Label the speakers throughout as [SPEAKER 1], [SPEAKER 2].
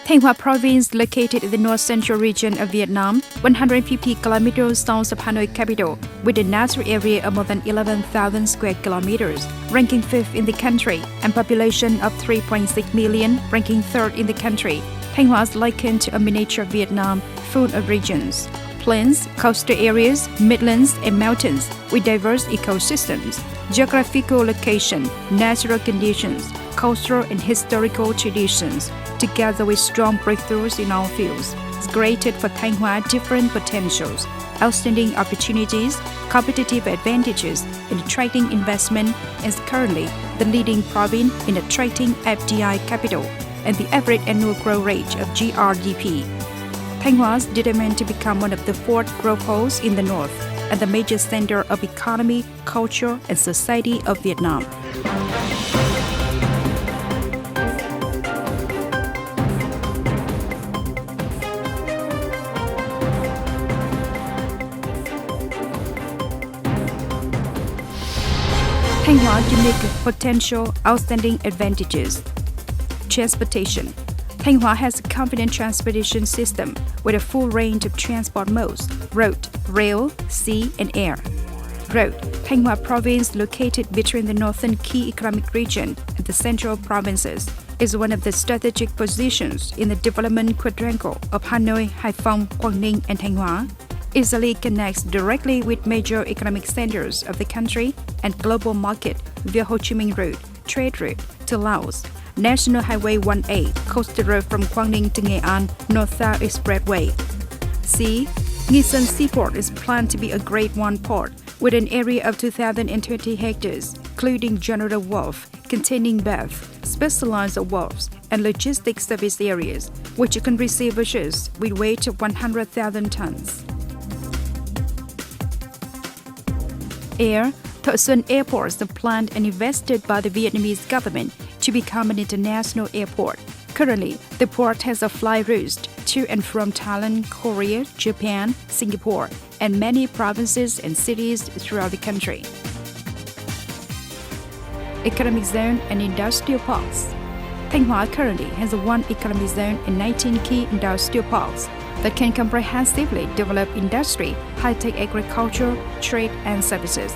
[SPEAKER 1] Thanh Hoa province, located in the north-central region of Vietnam, 150 kilometers south of Hanoi capital, with a natural area of more than 11,000 square kilometers, ranking 5th in the country, and population of 3.6 million, ranking 3rd in the country. Thanh Hoa is likened to a miniature Vietnam, full of regions, plains, coastal areas, midlands, and mountains, with diverse ecosystems, geographical location, natural conditions, cultural and historical traditions, together with strong breakthroughs in all fields, has created for Thanh Hoa different potentials, outstanding opportunities, competitive advantages in attracting investment, and is currently the leading province in attracting FDI capital and the average annual growth rate of GRDP. Thanh Hoa is determined to become one of the 4 growth poles in the north and the major center of economy, culture, and society of Vietnam. Thanh Hoa unique potential, outstanding advantages. Transportation. Thanh Hoa has a confident transportation system with a full range of transport modes: road, rail, sea, and air. Road. Thanh Hoa province, located between the northern key economic region and the central provinces, is one of the strategic positions in the development quadrangle of Hanoi, Hải Phòng, Quảng Ninh, and Thanh Hóa. Easily connects directly with major economic centers of the country and global market via Ho Chi Minh Road, trade route to Laos, National Highway 1A, coastal road from Quảng Ninh to Nghệ An, North-South Expressway. Sea. Nghi Sơn Seaport is planned to be a Grade 1 port with an area of 2,020 hectares, including general wharf, containing berth, specialized wharves, and logistics service areas, which can receive vessels with weight of 100,000 tons. Air. Thọ Xuân Airport is planned and invested by the Vietnamese government to become an international airport. Currently, the port has a fly route to and from Thailand, Korea, Japan, Singapore, and many provinces and cities throughout the country. Economic zone and industrial parks. Thanh Hóa currently has 1 economic zone and 19 key industrial parks that can comprehensively develop industry, high-tech agriculture, trade, and services.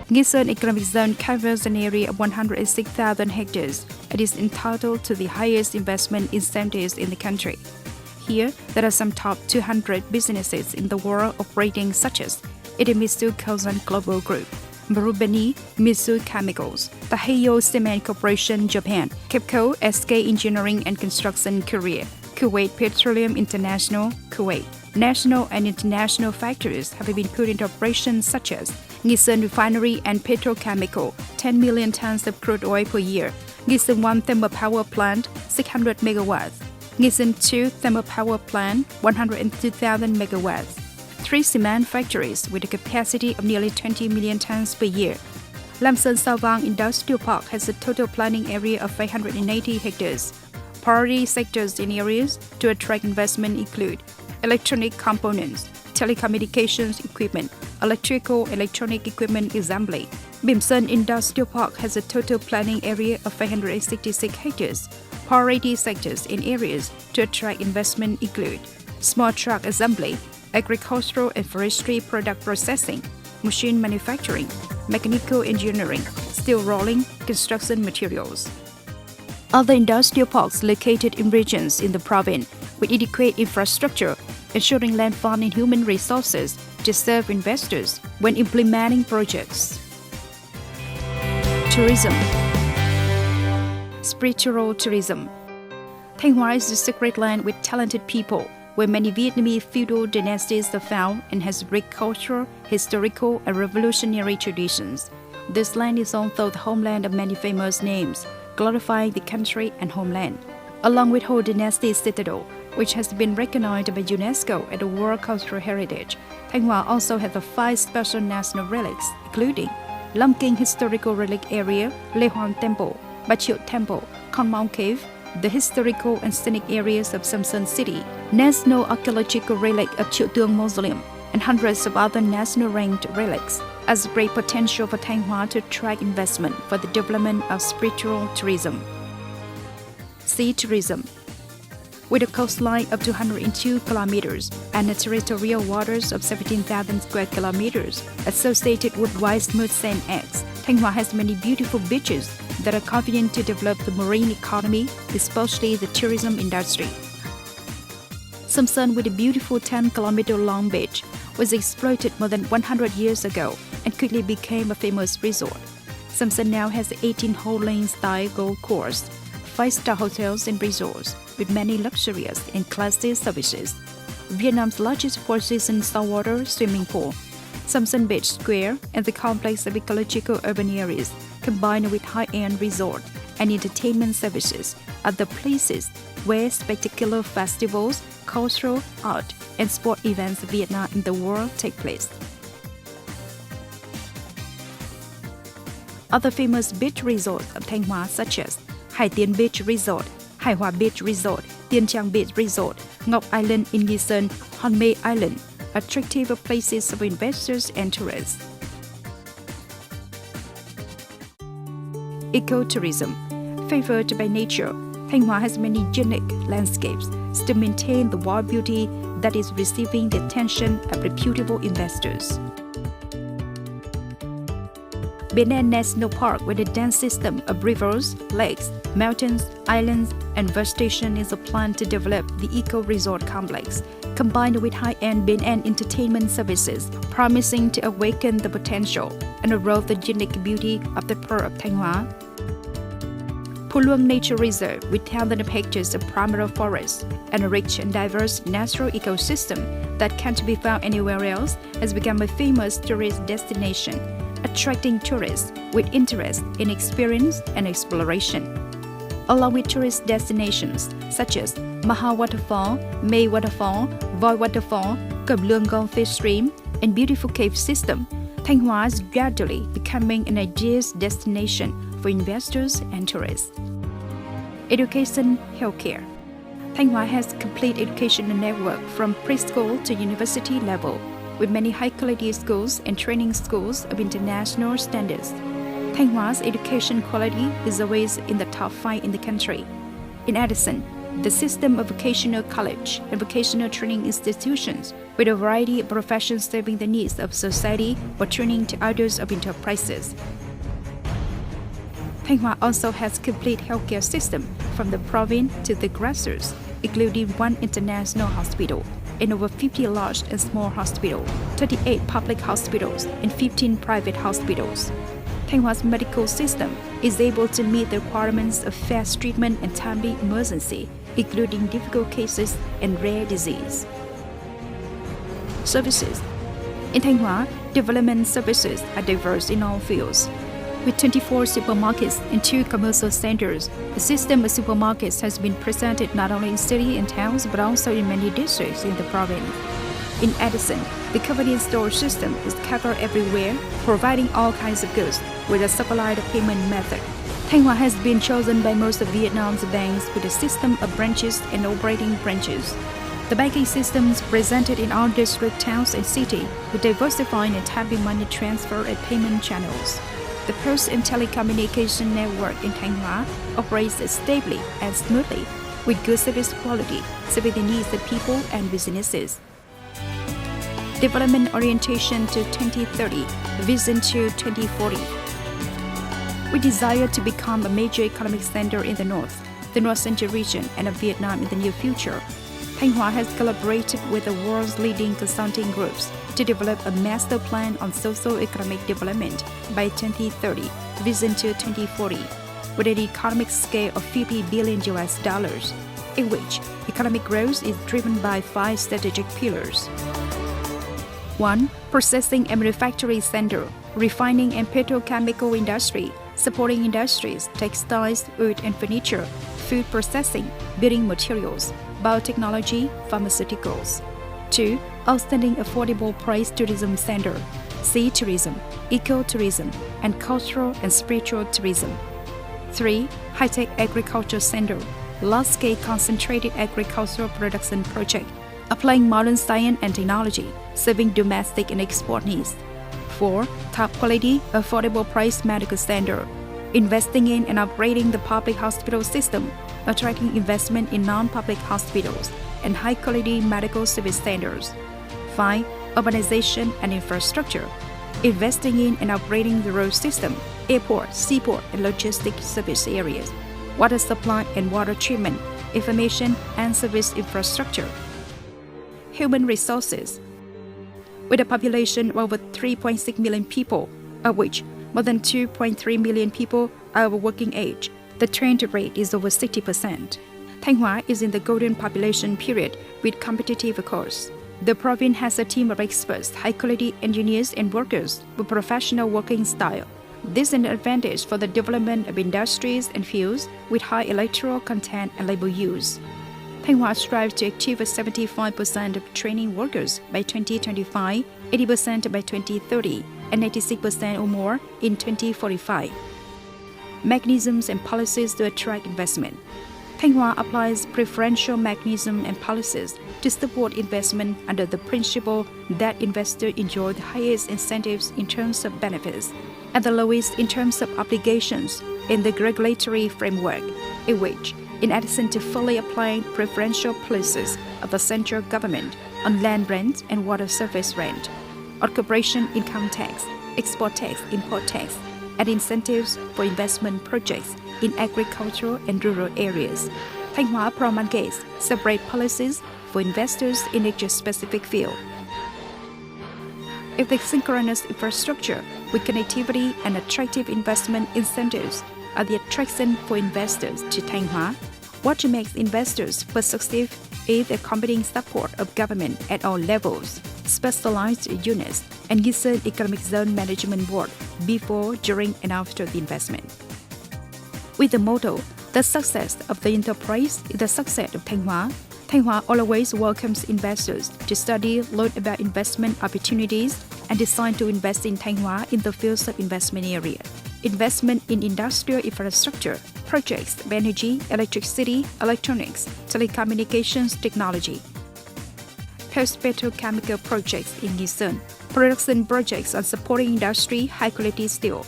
[SPEAKER 1] Nghi Sơn Economic Zone covers an area of 106,000 hectares and is entitled to the highest investment incentives in the country. Here, there are some top 200 businesses in the world operating, such as Idemitsu Kosan Global Group, Marubeni, Mitsui Chemicals, Taheyo Cement Corporation Japan, KEPCO SK Engineering and Construction Korea, Kuwait Petroleum International, Kuwait. National and international factories have been put into operation, such as Nghi Sơn Refinery and Petrochemical, 10 million tons of crude oil per year, Nghi Sơn 1 Thermal Power Plant, 600 megawatts, Nghi Sơn 2 Thermal Power Plant, 102,000 megawatts, 3 cement factories with a capacity of nearly 20 million tons per year. Lam Sơn Sao Vang Industrial Park has a total planning area of 580 hectares. Priority sectors in areas to attract investment include electronic components, telecommunications equipment, electronic equipment assembly. Bỉm Sơn Industrial Park has a total planning area of 566 hectares. Priority sectors in areas to attract investment include small truck assembly, agricultural and forestry product processing, machine manufacturing, mechanical engineering, steel rolling, construction materials. Other industrial parks located in regions in the province with adequate infrastructure, ensuring land fund and human resources to serve investors when implementing projects. Tourism. Spiritual tourism. Thanh Hoa is a sacred land with talented people, where many Vietnamese feudal dynasties are found and has rich cultural, historical, and revolutionary traditions. This land is also the homeland of many famous names, glorifying the country and homeland. Along with Ho Dynasty Citadel, which has been recognized by UNESCO as a World Cultural Heritage, Thanh Hoa also has 5 special national relics, including Lam Kinh Historical Relic Area, Lê Hoàng Temple, Ba Triệu Temple, Con Mao Cave, the historical and scenic areas of Samson City, National Archaeological Relic of Triệu Tương Mausoleum, and hundreds of other national ranked relics, as great potential for Thanh Hoa to attract investment for the development of spiritual tourism. Sea tourism. with a coastline of 202 kilometers and a territorial waters of 17,000 square kilometers associated with wide smooth sand eggs. Thanh Hoa has many beautiful beaches that are convenient to develop the marine economy, especially the tourism industry. Samsun, with a beautiful 10-kilometer long beach, was exploited more than 100 years ago and quickly became a famous resort. Samsun now has 18-hole lane-style golf course, 5-star hotels and resorts with many luxurious and classy services. Vietnam's largest four-season saltwater swimming pool, Samsun Beach Square, and the complex of ecological urban areas, combined with high-end resort and entertainment services, are the places where spectacular festivals, cultural, art, and sport events of Vietnam and the world take place. Other famous beach resorts of Thanh Hóa such as Tiến Beach Resort, Hải Hòa Beach Resort, Tiên Beach Resort, Ngọc Island in Nghi Sơn, Hòn Mê Island, attractive places for investors and tourists. Ecotourism. Favored by nature, Thanh Hóa has many unique landscapes to maintain the wild beauty that is receiving the attention of reputable investors. Bên An National Park, with a dense system of rivers, lakes, mountains, islands, and vegetation, is a plan to develop the eco-resort complex, combined with high-end Bên An entertainment services, promising to awaken the potential and erode the unique beauty of the Pearl of Thanh Hóa. Phu Luang Nature Reserve, with thousands of hectares of primary forest and a rich and diverse natural ecosystem that can't be found anywhere else, has become a famous tourist destination, attracting tourists with interest in experience and exploration. Along with tourist destinations such as Maha Waterfall, May Waterfall, Voi Waterfall, Cẩm Lương Goldfish Stream, and beautiful cave system, Thanh Hóa is gradually becoming an ideal destination for investors and tourists. Education, healthcare. Thanh Hóa has a complete educational network from preschool to university level, with many high-quality schools and training schools of international standards. Thanh Hoa's education quality is always in the top 5 in the country. In addition, the system of vocational college and vocational training institutions with a variety of professions serving the needs of society or training to others of enterprises. Thanh Hóa also has a complete healthcare system from the province to the grassroots, including 1 international hospital and over 50 large and small hospitals, 38 public hospitals, and 15 private hospitals. Thanh Hoa's medical system is able to meet the requirements of fast treatment and timely emergency, including difficult cases and rare disease. Services. In Thanh Hóa, development services are diverse in all fields. With 24 supermarkets and 2 commercial centers, the system of supermarkets has been presented not only in cities and towns but also in many districts in the province. In addition, the convenience store system is covered everywhere, providing all kinds of goods with a supplied payment method. Thanh Hóa has been chosen by most of Vietnam's banks with a system of branches and operating branches. The banking systems presented in all district towns and cities with diversifying and timely money transfer and payment channels. The post and telecommunication network in Thanh Hóa operates stably and smoothly, with good service quality, serving the needs of people and businesses. Development orientation to 2030, vision to 2040. We desire to become a major economic center in the North Central region, and of Vietnam in the near future. Thanh Hóa has collaborated with the world's leading consulting groups to develop a master plan on socio-economic development by 2030, vision to 2040, with an economic scale of $50 billion, in which economic growth is driven by 5 strategic pillars. 1. Processing and manufacturing center, refining and petrochemical industry, supporting industries, textiles, wood and furniture, food processing, building materials, biotechnology, pharmaceuticals. 2. Outstanding affordable price tourism center, sea tourism, ecotourism, and cultural and spiritual tourism. 3. High-tech agriculture center, large-scale concentrated agricultural production project, applying modern science and technology, serving domestic and export needs. 4. Top quality, affordable price medical center, investing in and upgrading the public hospital system, attracting investment in non-public hospitals and high-quality medical service standards. 5. Urbanization and infrastructure, investing in and upgrading the road system, airport, seaport, and logistic service areas, water supply and water treatment, information and service infrastructure. Human resources. With a population of over 3.6 million people, of which more than 2.3 million people are of working age, the trend rate is over 60%. Thanh Hoá is in the golden population period with competitive course. The province has a team of experts, high-quality engineers and workers with professional working style. This is an advantage for the development of industries and fields with high electoral content and labor use. Thanh Hoá strives to achieve a 75% of training workers by 2025, 80% by 2030, and 86% or more in 2045. Mechanisms and policies to attract investment. Thanh Hoá applies preferential mechanisms and policies to support investment under the principle that investors enjoy the highest incentives in terms of benefits and the lowest in terms of obligations in the regulatory framework, in which, in addition to fully applying preferential policies of the central government on land rent and water surface rent, on corporation income tax, export tax, import tax, and incentives for investment projects in agricultural and rural areas, Thanh Hoá promulgates separate policies for investors in each specific field. If the synchronous infrastructure with connectivity and attractive investment incentives are the attraction for investors to Thanh Hoá, what makes investors persuasive is the accompanying support of government at all levels, specialized units, and Nghi Economic Zone Management Board before, during, and after the investment. With the motto, the success of the enterprise is the success of Thanh Hoá, Thanh Hoá always welcomes investors to study, learn about investment opportunities, and decide to invest in Thanh Hoá in the fields of investment area. Investment in industrial infrastructure, projects of energy, electricity, electronics, telecommunications technology, post-petrochemical projects in Nghi, production projects on supporting industry, high-quality steel,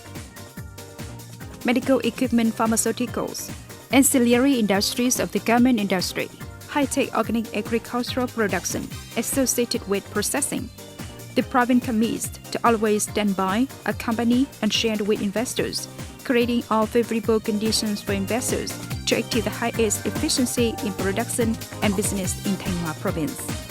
[SPEAKER 1] medical equipment, pharmaceuticals, ancillary industries of the garment industry, high-tech organic agricultural production associated with processing. The province commits to always stand by, accompany, and share with investors, creating all favorable conditions for investors to achieve the highest efficiency in production and business in Thanh Hoa province.